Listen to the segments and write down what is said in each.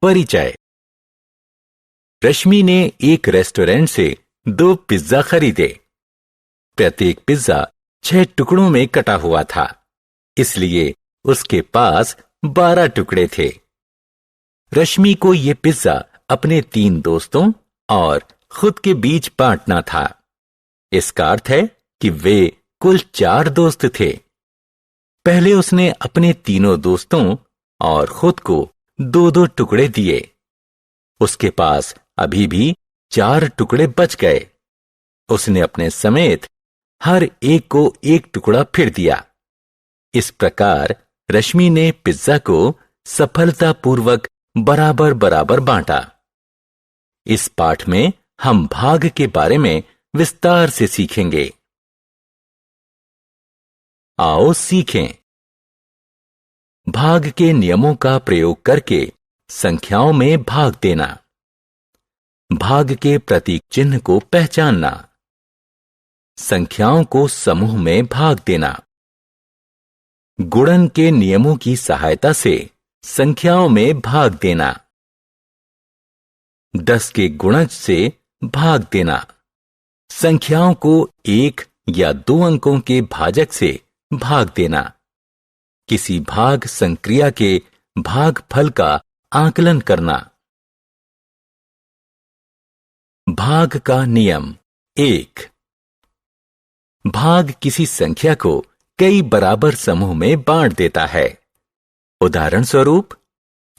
परिचय। रश्मि ने एक रेस्टोरेंट से 2 पिज्जा खरीदे। प्रत्येक पिज्जा 6 टुकड़ों में कटा हुआ था, इसलिए उसके पास 12 टुकड़े थे। रश्मि को ये पिज्जा अपने 3 दोस्तों और खुद के बीच बांटना था। इसका अर्थ है कि वे कुल 4 दोस्त थे। पहले उसने अपने तीनों दोस्तों और खुद को 2-2 टुकड़े दिए। उसके पास अभी भी 4 टुकड़े बच गए। उसने अपने समेत हर एक को 1 टुकड़ा फिर दिया। इस प्रकार रश्मि ने पिज्जा को सफलतापूर्वक बराबर बराबर बांटा। इस पाठ में हम भाग के बारे में विस्तार से सीखेंगे। आओ सीखें। भाग के नियमों का प्रयोग करके संख्याओं में भाग देना। भाग के प्रतीक चिन्ह को पहचानना। संख्याओं को समूह में भाग देना। गुणन के नियमों की सहायता से संख्याओं में भाग देना। 10 के गुणज से भाग देना। संख्याओं को 1 या 2 अंकों के भाजक से भाग देना। किसी भाग संक्रिया के भागफल का आकलन करना। भाग का नियम 1। भाग किसी संख्या को कई बराबर समूह में बांट देता है। उदाहरण स्वरूप,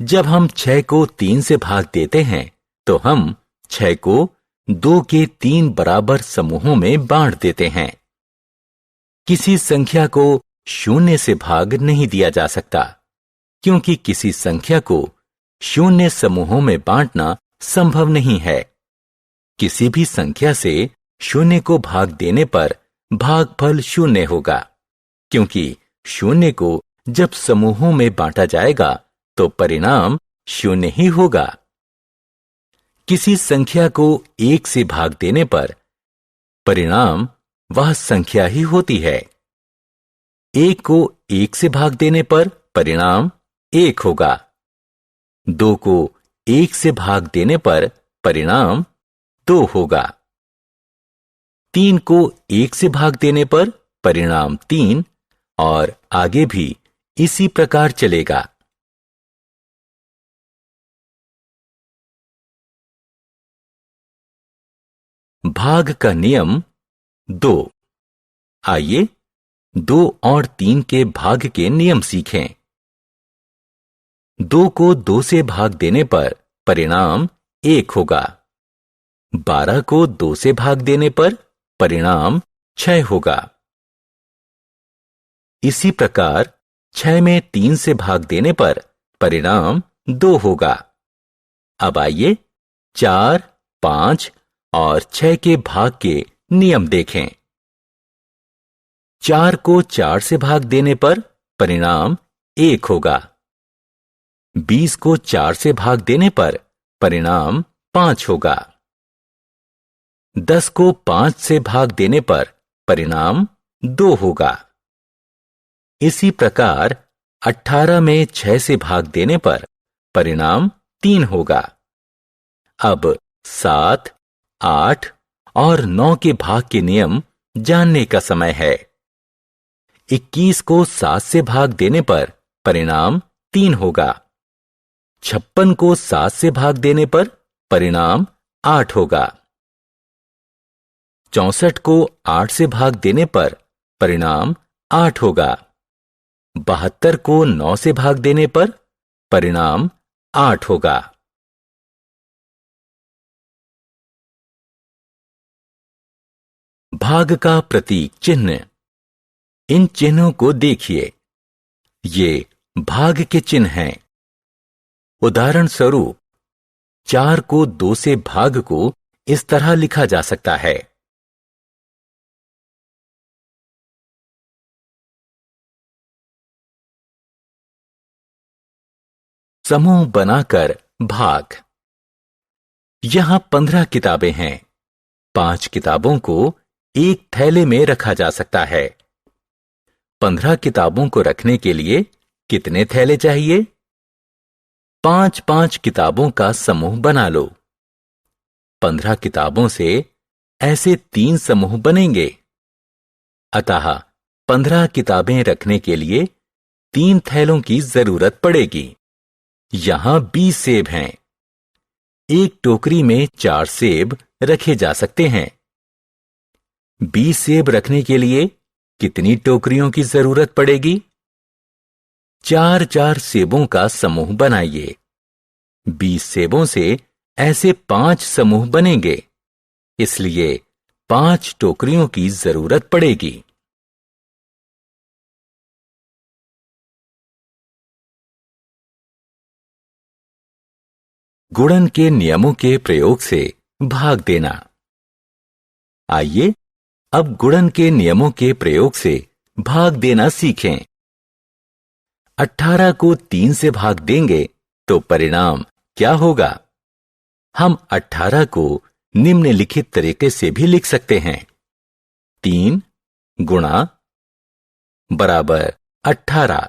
जब हम 6 को 3 से भाग देते हैं तो हम 6 को 2 के 3 बराबर समूहों में बांट देते हैं। किसी संख्या को 0 से भाग नहीं दिया जा सकता, क्योंकि किसी संख्या को 0 समूहों में बांटना संभव नहीं है। किसी भी संख्या से 0 को भाग देने पर भागफल 0 होगा, क्योंकि 0 को जब समूहों में बांटा जाएगा तो परिणाम 0 ही होगा। किसी संख्या को 1 से भाग देने पर परिणाम वह संख्या ही होती है। 1 को 1 से भाग देने पर परिणाम 1 होगा। 2 को 1 से भाग देने पर परिणाम 2 होगा। 3 को 1 से भाग देने पर परिणाम 3 और आगे भी इसी प्रकार चलेगा। भाग का नियम 2। आइए 2 और 3 के भाग के नियम सीखें। 2 को 2 से भाग देने पर परिणाम 1 होगा। 12 को 2 से भाग देने पर परिणाम 6 होगा। इसी प्रकार 6 में 3 से भाग देने पर परिणाम 2 होगा। अब आइए 4, 5 और 6 के भाग के नियम देखें। 4 को 4 से भाग देने पर परिणाम 1 होगा। 20 को 4 से भाग देने पर परिणाम 5 होगा। 10 को 5 से भाग देने पर परिणाम 2 होगा। इसी प्रकार 18 में 6 से भाग देने पर परिणाम 3 होगा। अब 7, 8 और 9 के भाग के नियम जानने का समय है। 21 को 7 से भाग देने पर परिणाम 3 होगा। 56 को 7 से भाग देने पर परिणाम 8 होगा। 64 को 8 से भाग देने पर परिणाम 8 होगा। 72 को 9 से भाग देने पर परिणाम 8 होगा। भाग का प्रतीक चिन्ह। इन चिन्हों को देखिए। ये भाग के चिन्ह हैं। उदाहरण स्वरूप, 4 को 2 से भाग को इस तरह लिखा जा सकता है। समूह बनाकर भाग। यहां 15 किताबें हैं। 5 किताबों को एक थैले में रखा जा सकता है। 15 किताबों को रखने के लिए कितने थैले चाहिए? 5-5 किताबों का समूह बना लो। 15 किताबों से ऐसे 3 समूह बनेंगे। अतः 15 किताबें रखने के लिए 3 थैलों की जरूरत पड़ेगी। यहां 20 सेब हैं। एक टोकरी में 4 सेब रखे जा सकते हैं। 20 सेब रखने के लिए कितनी टोकरियों की जरूरत पड़ेगी? 4-4 सेबों का समूह बनाइए। 20 सेबों से ऐसे 5 समूह बनेंगे, इसलिए 5 टोकरियों की जरूरत पड़ेगी। गुणन के नियमों के प्रयोग से भाग देना। आइए अब गुणन के नियमों के प्रयोग से भाग देना सीखें। 18 को 3 से भाग देंगे तो परिणाम क्या होगा? हम 18 को निम्नलिखित तरीके से भी लिख सकते हैं। 3 गुणा बराबर 18।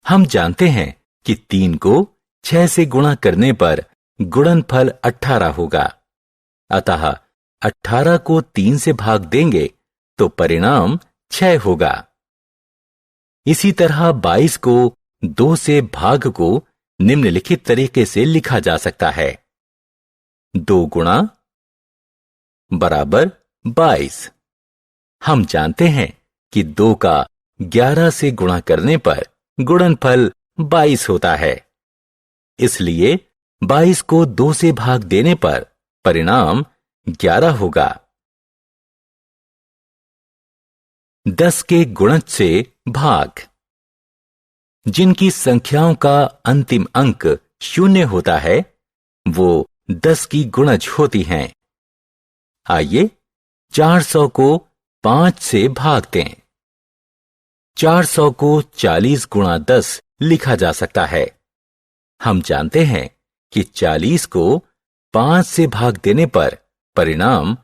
हम जानते हैं कि 3 को 6 से गुणा करने पर गुणनफल 18 होगा। अतः 18 को 3 से भाग देंगे तो परिणाम 6 होगा। इसी तरह 22 को 2 से भाग को निम्नलिखित तरीके से लिखा जा सकता है। 2 गुणा बराबर 22। हम जानते हैं कि 2 का 11 से गुणा करने पर गुणनफल 22 होता है। इसलिए 22 को 2 से भाग देने पर परिणाम 11 होगा। 10 के गुणज से भाग। जिनकी संख्याओं का अंतिम अंक 0 होता है वो 10 की गुणज होती हैं। आइए 400 को 5 से भाग दें। 400 को 40 गुणा 10 लिखा जा सकता है। हम जानते हैं कि 40 को 5 से भाग देने पर परिणाम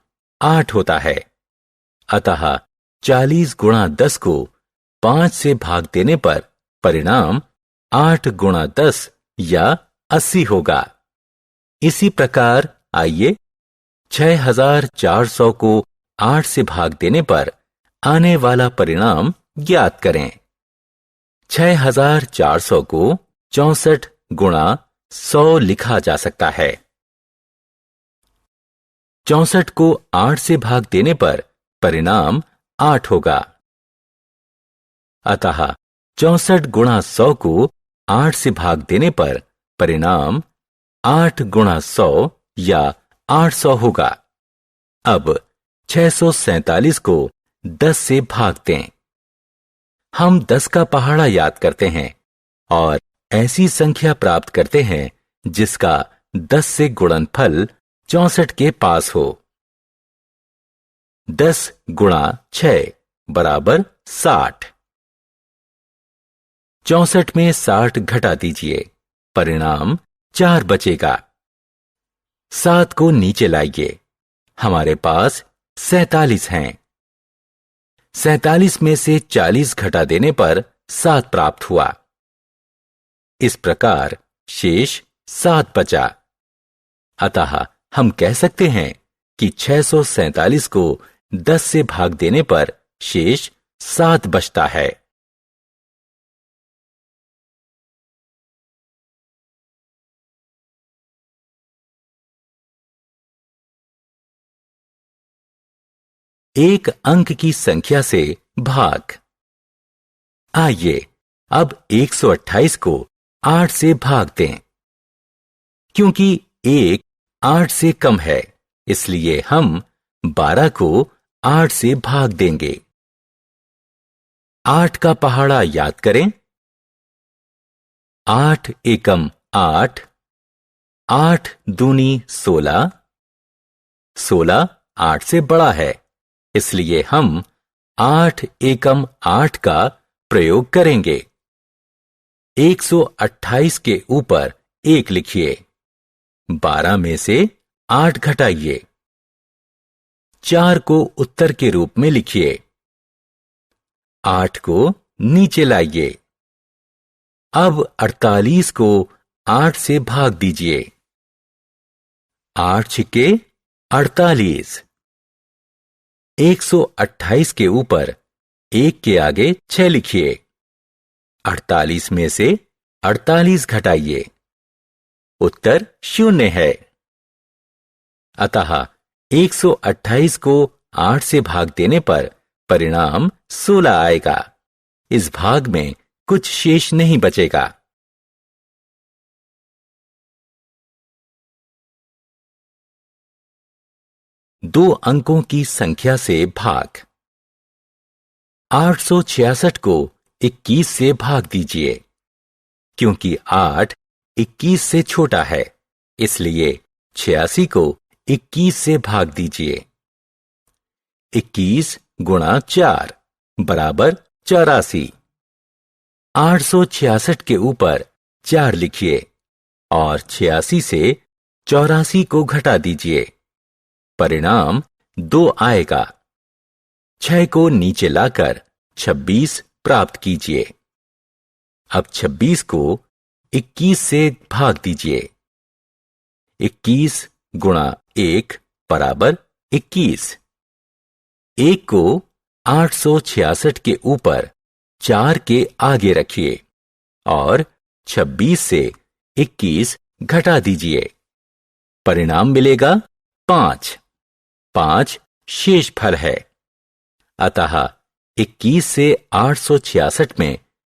8 होता है। अतः 40 गुणा 10 को 5 से भाग देने पर परिणाम 8 गुणा 10 या 80 होगा। इसी प्रकार आइए 6400 को 8 से भाग देने पर आने वाला परिणाम ज्ञात करें। 6400 को 64 गुणा 100 लिखा जा सकता है। 64 को 8 से भाग देने पर परिणाम 8 होगा। अतः 64 गुणा 100 को 8 से भाग देने पर परिणाम 8 गुणा 100 या 800 होगा। अब 647 को 10 से भाग दें। हम 10 का पहाड़ा याद करते हैं और ऐसी संख्या प्राप्त करते हैं जिसका 10 से गुणनफल 64 के पास हो। 10 गुणा 6 बराबर 60। 64 में 60 घटा दीजिए, परिणाम 4 बचेगा। 7 को नीचे लाइए, हमारे पास 47 हैं। 47 में से 40 घटा देने पर 7 प्राप्त हुआ। इस प्रकार शेष 7 बचा। अतः हम कह सकते हैं कि 647 को 10 से भाग देने पर शेष 7 बचता है। एक अंक की संख्या से भाग। आइए अब 128 को 8 से भाग दें। क्योंकि 1 8 से कम है, इसलिए हम 12 को 8 से भाग देंगे। 8 का पहाड़ा याद करें। 8 एकम 8, 8 दूनी 16, 16 8 से बड़ा है, इसलिए हम 8 एकम 8 का प्रयोग करेंगे। 128 के ऊपर 1 लिखिए। 12 में से 8 घटाइए। 4 को उत्तर के रूप में लिखिए। 8 को नीचे लाइए। अब 48 को 8 से भाग दीजिए। 8 छिक्के 48। 128 के ऊपर 1 के आगे 6 लिखिए। 48 में से 48 घटाइए। उत्तर 0 है। अतः 128 को 8 से भाग देने पर परिणाम 16 आएगा। इस भाग में कुछ शेष नहीं बचेगा। दो अंकों की संख्या से भाग। 866 को 21 से भाग दीजिए। क्योंकि 8 21 से छोटा है, इसलिए 86 को 21 से भाग दीजिए। 21 गुणा 4 बराबर 84। 866 के ऊपर 4 लिखिए और 86 से 84 को घटा दीजिए। परिणाम 2 आएगा। 6 को नीचे लाकर 26 प्राप्त कीजिए। अब 26 को 21 से भाग दीजिए। 21 गुणा 1 बराबर 21। 1 को 866 के ऊपर 4 के आगे रखिए और 26 से 21 घटा दीजिए। परिणाम मिलेगा 5। 5 शेषफल है। अतः 21 से 866 में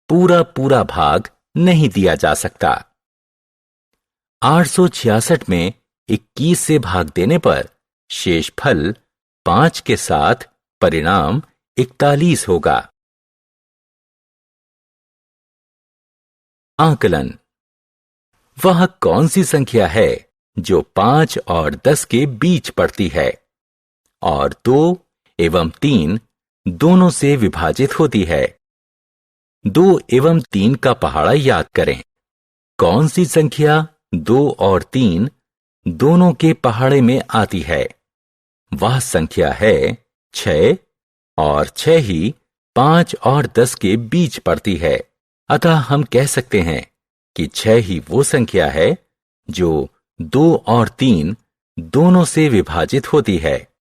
पूरा भाग नहीं दिया जा सकता। 866 में 21 से भाग देने पर शेषफल 5 के साथ परिणाम 41 होगा। आकलन। वह कौन सी संख्या है जो 5 और 10 के बीच पड़ती है और 2 एवं 3 दोनों से विभाजित होती है? 2 एवं 3 का पहाड़ा याद करें। कौन सी संख्या 2 और 3 दोनों के पहाड़े में आती है? वह संख्या है 6 और 6 ही 5 और 10 के बीच पड़ती है। अतः हम कह सकते हैं कि 6 ही वो संख्या है जो 2 और 3 दोनों से विभाजित होती है।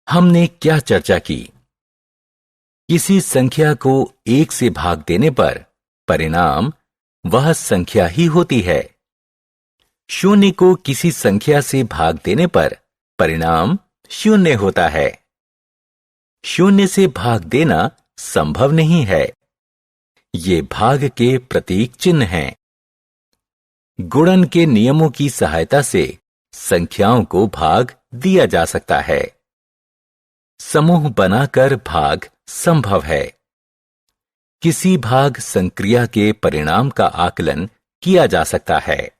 हमने क्या चर्चा की? किसी संख्या को 1 से भाग देने पर परिणाम वह संख्या ही होती है। 0 को किसी संख्या से भाग देने पर परिणाम 0 होता है। 0 से भाग देना संभव नहीं है। ये भाग के प्रतीक चिन्ह हैं। गुणन के नियमों की सहायता से संख्याओं को भाग दिया जा सकता है। समूह बनाकर भाग संभव है। किसी भाग संक्रिया के परिणाम का आकलन किया जा सकता है।